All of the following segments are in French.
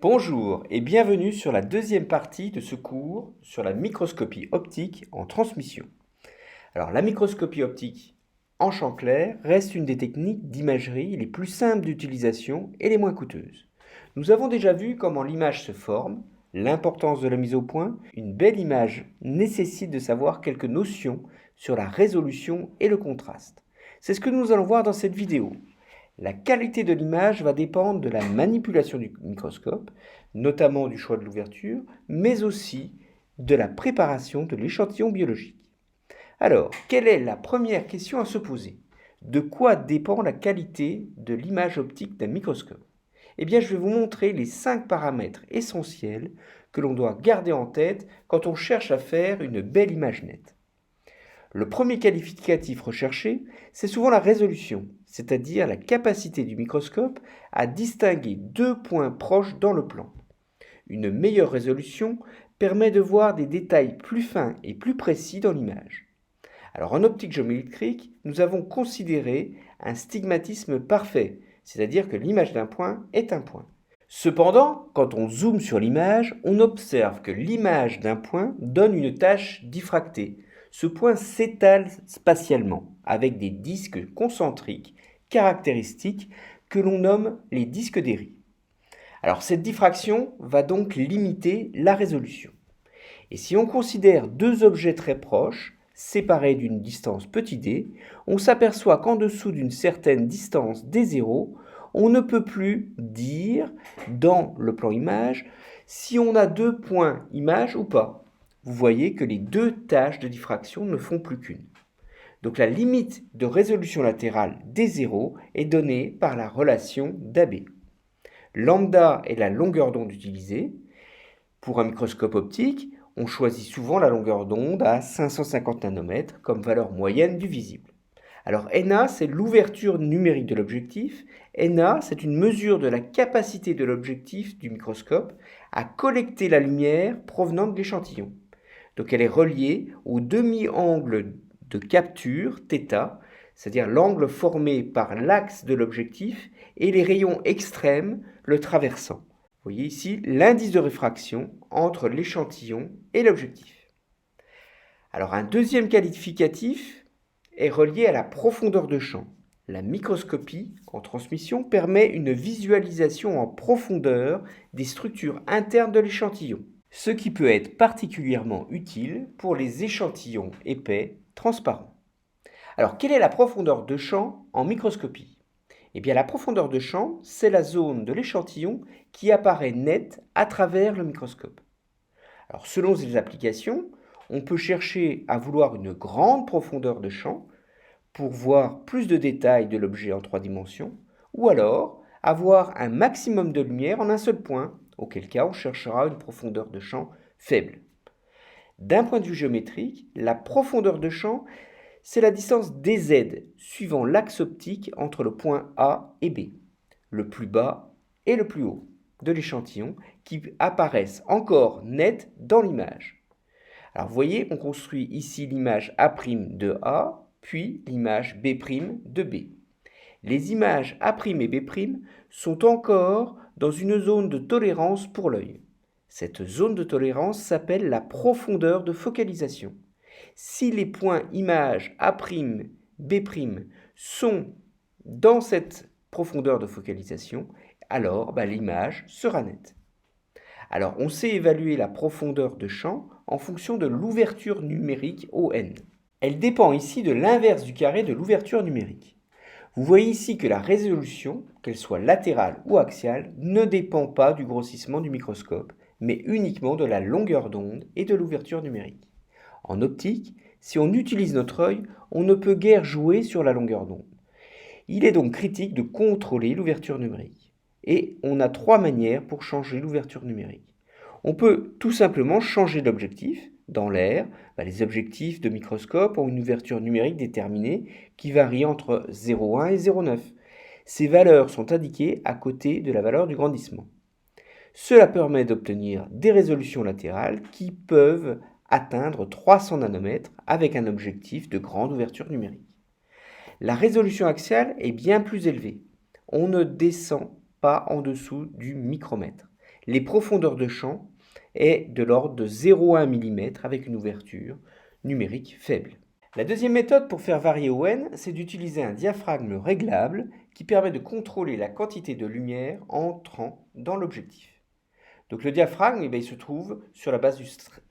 Bonjour et bienvenue sur la deuxième partie de ce cours sur la microscopie optique en transmission. Alors la microscopie optique en champ clair reste une des techniques d'imagerie les plus simples d'utilisation et les moins coûteuses. Nous avons déjà vu comment l'image se forme, l'importance de la mise au point. Une belle image nécessite de savoir quelques notions sur la résolution et le contraste. C'est ce que nous allons voir dans cette vidéo. La qualité de l'image va dépendre de la manipulation du microscope, notamment du choix de l'ouverture, mais aussi de la préparation de l'échantillon biologique. Alors, quelle est la première question à se poser? De quoi dépend la qualité de l'image optique d'un microscope? Eh bien, je vais vous montrer les 5 paramètres essentiels que l'on doit garder en tête quand on cherche à faire une belle image nette. Le premier qualificatif recherché, c'est souvent la résolution, c'est-à-dire la capacité du microscope à distinguer deux points proches dans le plan. Une meilleure résolution permet de voir des détails plus fins et plus précis dans l'image. Alors en optique géométrique, nous avons considéré un stigmatisme parfait, c'est-à-dire que l'image d'un point est un point. Cependant, quand on zoome sur l'image, on observe que l'image d'un point donne une tache diffractée. Ce point s'étale spatialement avec des disques concentriques caractéristiques que l'on nomme les disques d'Airy. Alors cette diffraction va donc limiter la résolution. Et si on considère deux objets très proches, séparés d'une distance petit d, on s'aperçoit qu'en dessous d'une certaine distance d0, on ne peut plus dire dans le plan image si on a deux points image ou pas. Vous voyez que les deux tâches de diffraction ne font plus qu'une. Donc la limite de résolution latérale d0 est donnée par la relation d'AB. Lambda est la longueur d'onde utilisée. Pour un microscope optique, on choisit souvent la longueur d'onde à 550 nanomètres comme valeur moyenne du visible. Alors NA, c'est l'ouverture numérique de l'objectif. NA, c'est une mesure de la capacité de l'objectif du microscope à collecter la lumière provenant de l'échantillon. Donc elle est reliée au demi-angle de capture, θ, c'est-à-dire l'angle formé par l'axe de l'objectif et les rayons extrêmes le traversant. Vous voyez ici l'indice de réfraction entre l'échantillon et l'objectif. Alors un deuxième qualificatif est relié à la profondeur de champ. La microscopie en transmission permet une visualisation en profondeur des structures internes de l'échantillon, ce qui peut être particulièrement utile pour les échantillons épais transparents. Alors quelle est la profondeur de champ en microscopie? Eh bien, la profondeur de champ, c'est la zone de l'échantillon qui apparaît nette à travers le microscope. Alors, selon les applications, on peut chercher à vouloir une grande profondeur de champ pour voir plus de détails de l'objet en 3 dimensions, ou alors avoir un maximum de lumière en un seul point, auquel cas on cherchera une profondeur de champ faible. D'un point de vue géométrique, la profondeur de champ, c'est la distance dz suivant l'axe optique entre le point A et B, le plus bas et le plus haut de l'échantillon qui apparaissent encore net dans l'image. Alors vous voyez, on construit ici l'image A' de A, puis l'image B' de B. Les images A' et B' sont encore dans une zone de tolérance pour l'œil. Cette zone de tolérance s'appelle la profondeur de focalisation. Si les points images A', B' sont dans cette profondeur de focalisation, alors l'image sera nette. Alors on sait évaluer la profondeur de champ en fonction de l'ouverture numérique ON. Elle dépend ici de l'inverse du carré de l'ouverture numérique. Vous voyez ici que la résolution, qu'elle soit latérale ou axiale, ne dépend pas du grossissement du microscope, mais uniquement de la longueur d'onde et de l'ouverture numérique. En optique, si on utilise notre œil, on ne peut guère jouer sur la longueur d'onde. Il est donc critique de contrôler l'ouverture numérique. Et on a 3 manières pour changer l'ouverture numérique. On peut tout simplement changer d'objectif. Dans l'air, les objectifs de microscope ont une ouverture numérique déterminée qui varie entre 0,1 et 0,9. Ces valeurs sont indiquées à côté de la valeur du grandissement. Cela permet d'obtenir des résolutions latérales qui peuvent atteindre 300 nanomètres avec un objectif de grande ouverture numérique. La résolution axiale est bien plus élevée. On ne descend pas en dessous du micromètre. Les profondeurs de champ est de l'ordre de 0,1 mm avec une ouverture numérique faible. La deuxième méthode pour faire varier ON, c'est d'utiliser un diaphragme réglable qui permet de contrôler la quantité de lumière entrant dans l'objectif. Donc le diaphragme, il se trouve sur la base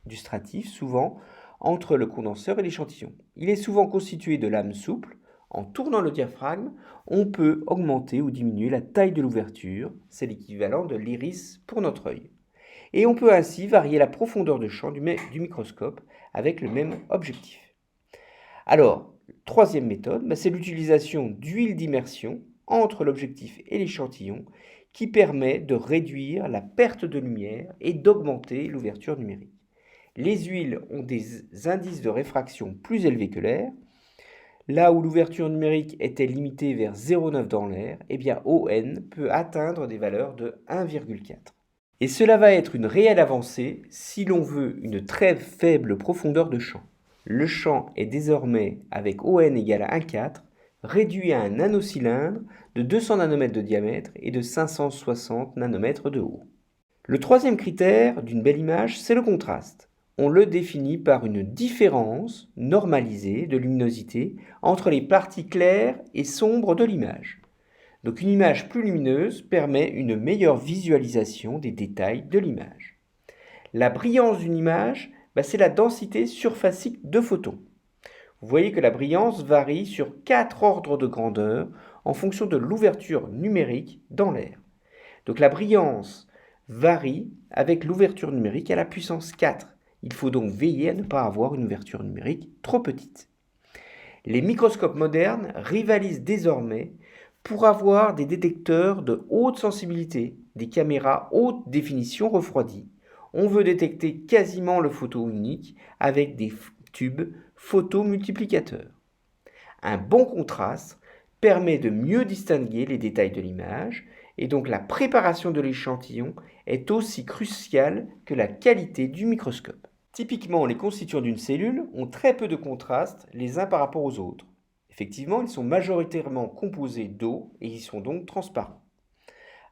du stratif, souvent entre le condenseur et l'échantillon. Il est souvent constitué de lames souples. En tournant le diaphragme, on peut augmenter ou diminuer la taille de l'ouverture, c'est l'équivalent de l'iris pour notre œil. Et on peut ainsi varier la profondeur de champ du microscope avec le même objectif. Alors, troisième méthode, c'est l'utilisation d'huile d'immersion entre l'objectif et l'échantillon qui permet de réduire la perte de lumière et d'augmenter l'ouverture numérique. Les huiles ont des indices de réfraction plus élevés que l'air. Là où l'ouverture numérique était limitée vers 0,9 dans l'air, ON peut atteindre des valeurs de 1,4. Et cela va être une réelle avancée si l'on veut une très faible profondeur de champ. Le champ est désormais, avec ON égale à 1,4, réduit à un nanocylindre de 200 nanomètres de diamètre et de 560 nanomètres de haut. Le troisième critère d'une belle image, c'est le contraste. On le définit par une différence normalisée de luminosité entre les parties claires et sombres de l'image. Donc une image plus lumineuse permet une meilleure visualisation des détails de l'image. La brillance d'une image, c'est la densité surfacique de photons. Vous voyez que la brillance varie sur 4 ordres de grandeur en fonction de l'ouverture numérique dans l'air. Donc la brillance varie avec l'ouverture numérique à la puissance 4. Il faut donc veiller à ne pas avoir une ouverture numérique trop petite. Les microscopes modernes rivalisent désormais pour avoir des détecteurs de haute sensibilité, des caméras haute définition refroidies. On veut détecter quasiment le photo unique avec des tubes photomultiplicateurs. Un bon contraste permet de mieux distinguer les détails de l'image et donc la préparation de l'échantillon est aussi cruciale que la qualité du microscope. Typiquement, les constituants d'une cellule ont très peu de contraste les uns par rapport aux autres. Effectivement, ils sont majoritairement composés d'eau et ils sont donc transparents.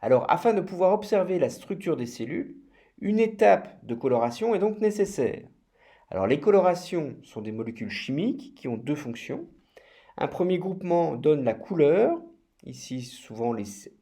Alors, afin de pouvoir observer la structure des cellules, une étape de coloration est donc nécessaire. Alors, les colorations sont des molécules chimiques qui ont deux fonctions. Un premier groupement donne la couleur, ici souvent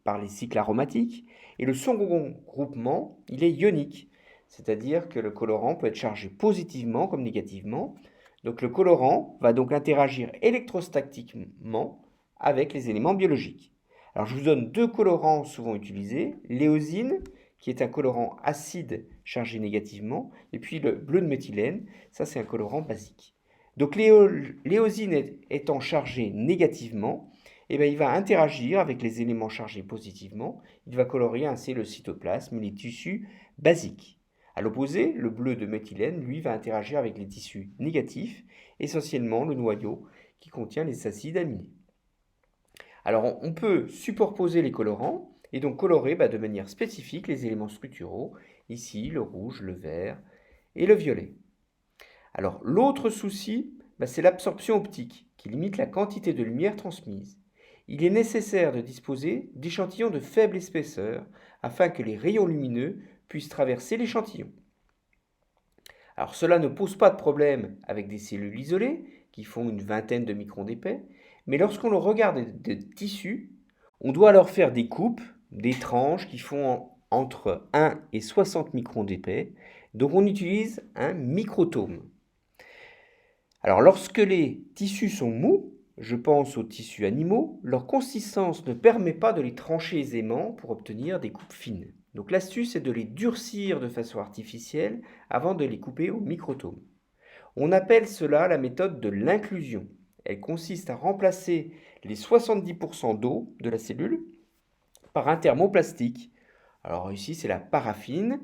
par les cycles aromatiques, et le second groupement, il est ionique, c'est-à-dire que le colorant peut être chargé positivement comme négativement. Donc le colorant va donc interagir électrostatiquement avec les éléments biologiques. Alors je vous donne deux colorants souvent utilisés, l'éosine, qui est un colorant acide chargé négativement, et puis le bleu de méthylène, ça c'est un colorant basique. Donc l'éosine étant chargé négativement, il va interagir avec les éléments chargés positivement, il va colorer ainsi le cytoplasme et les tissus basiques. À l'opposé, le bleu de méthylène, lui, va interagir avec les tissus négatifs, essentiellement le noyau qui contient les acides aminés. Alors on peut superposer les colorants et donc colorer de manière spécifique les éléments structuraux, ici le rouge, le vert et le violet. Alors l'autre souci, c'est l'absorption optique qui limite la quantité de lumière transmise. Il est nécessaire de disposer d'échantillons de faible épaisseur afin que les rayons lumineux puissent traverser l'échantillon. Alors cela ne pose pas de problème avec des cellules isolées qui font une vingtaine de microns d'épais, mais lorsqu'on regarde des tissus, on doit alors faire des coupes, des tranches qui font entre 1 et 60 microns d'épais, donc on utilise un microtome. Alors lorsque les tissus sont mous, je pense aux tissus animaux, leur consistance ne permet pas de les trancher aisément pour obtenir des coupes fines. Donc l'astuce est de les durcir de façon artificielle avant de les couper au microtome. On appelle cela la méthode de l'inclusion. Elle consiste à remplacer les 70% d'eau de la cellule par un thermoplastique. Alors ici c'est la paraffine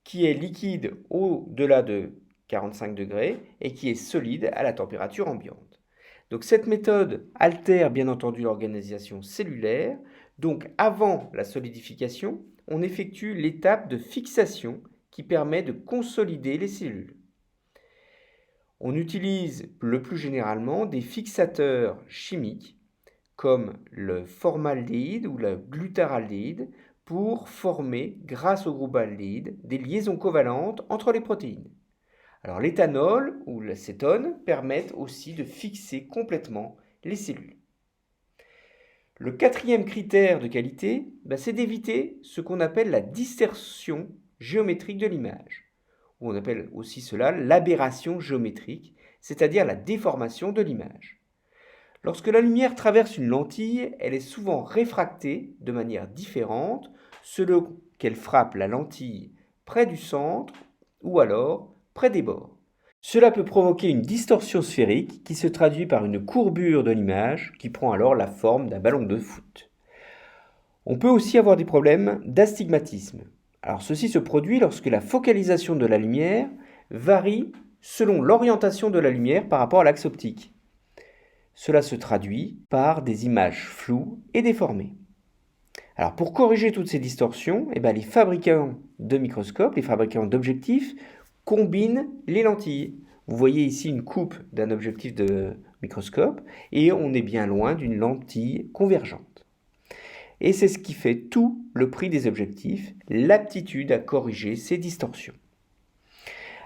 qui est liquide au-delà de 45 degrés et qui est solide à la température ambiante. Donc cette méthode altère bien entendu l'organisation cellulaire. Donc avant la solidification, on effectue l'étape de fixation qui permet de consolider les cellules. On utilise le plus généralement des fixateurs chimiques comme le formaldéhyde ou le glutaraldéhyde pour former, grâce au groupe aldéhyde, des liaisons covalentes entre les protéines. Alors l'éthanol ou l'acétone permettent aussi de fixer complètement les cellules. Le quatrième critère de qualité, c'est d'éviter ce qu'on appelle la distorsion géométrique de l'image, ou on appelle aussi cela l'aberration géométrique, c'est-à-dire la déformation de l'image. Lorsque la lumière traverse une lentille, elle est souvent réfractée de manière différente selon qu'elle frappe la lentille près du centre ou alors près des bords. Cela peut provoquer une distorsion sphérique qui se traduit par une courbure de l'image qui prend alors la forme d'un ballon de foot. On peut aussi avoir des problèmes d'astigmatisme. Alors ceci se produit lorsque la focalisation de la lumière varie selon l'orientation de la lumière par rapport à l'axe optique. Cela se traduit par des images floues et déformées. Alors pour corriger toutes ces distorsions, les fabricants de microscopes, les fabricants d'objectifs combinent les lentilles. Vous voyez ici une coupe d'un objectif de microscope et on est bien loin d'une lentille convergente. Et c'est ce qui fait tout le prix des objectifs, l'aptitude à corriger ces distorsions.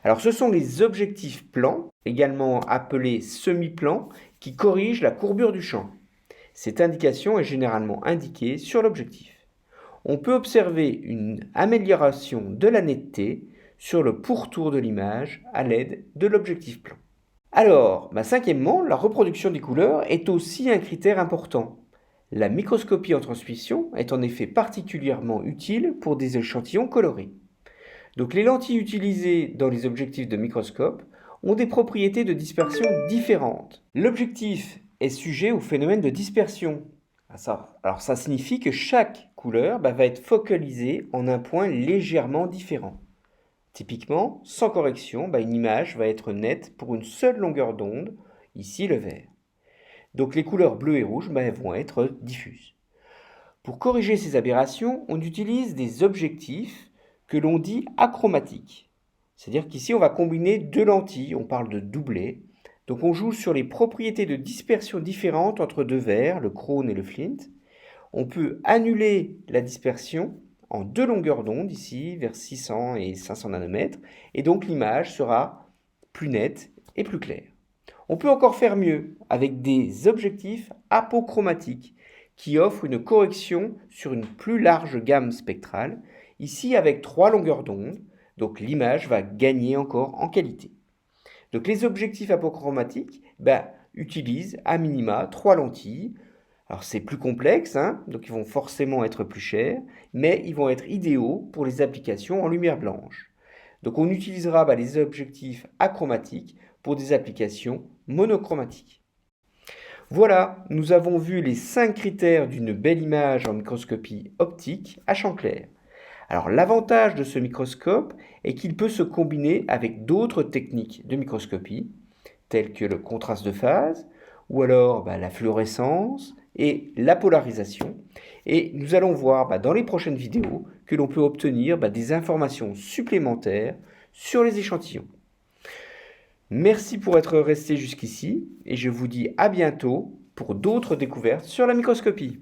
Alors ce sont les objectifs plans, également appelés semi-plans, qui corrigent la courbure du champ. Cette indication est généralement indiquée sur l'objectif. On peut observer une amélioration de la netteté sur le pourtour de l'image à l'aide de l'objectif plan. Alors, cinquièmement, la reproduction des couleurs est aussi un critère important. La microscopie en transmission est en effet particulièrement utile pour des échantillons colorés. Donc les lentilles utilisées dans les objectifs de microscope ont des propriétés de dispersion différentes. L'objectif est sujet au phénomène de dispersion. Alors ça signifie que chaque couleur va être focalisée en un point légèrement différent. Typiquement, sans correction, une image va être nette pour une seule longueur d'onde, ici le vert. Donc les couleurs bleues et rouges vont être diffuses. Pour corriger ces aberrations, on utilise des objectifs que l'on dit achromatiques. C'est-à-dire qu'ici, on va combiner deux lentilles, on parle de doublet. Donc on joue sur les propriétés de dispersion différentes entre deux verres, le Krone et le Flint. On peut annuler la dispersion en deux longueurs d'onde, ici, vers 600 et 500 nanomètres, et donc l'image sera plus nette et plus claire. On peut encore faire mieux avec des objectifs apochromatiques qui offrent une correction sur une plus large gamme spectrale, ici avec 3 longueurs d'onde, donc l'image va gagner encore en qualité. Donc les objectifs apochromatiques utilisent à minima 3 lentilles. Alors c'est plus complexe, donc ils vont forcément être plus chers, mais ils vont être idéaux pour les applications en lumière blanche. Donc on utilisera les objectifs achromatiques pour des applications monochromatiques. Voilà, nous avons vu les 5 critères d'une belle image en microscopie optique à champ clair. Alors l'avantage de ce microscope est qu'il peut se combiner avec d'autres techniques de microscopie, telles que le contraste de phase, ou alors la fluorescence et la polarisation. Et nous allons voir dans les prochaines vidéos que l'on peut obtenir des informations supplémentaires sur les échantillons. Merci pour être resté jusqu'ici et je vous dis à bientôt pour d'autres découvertes sur la microscopie.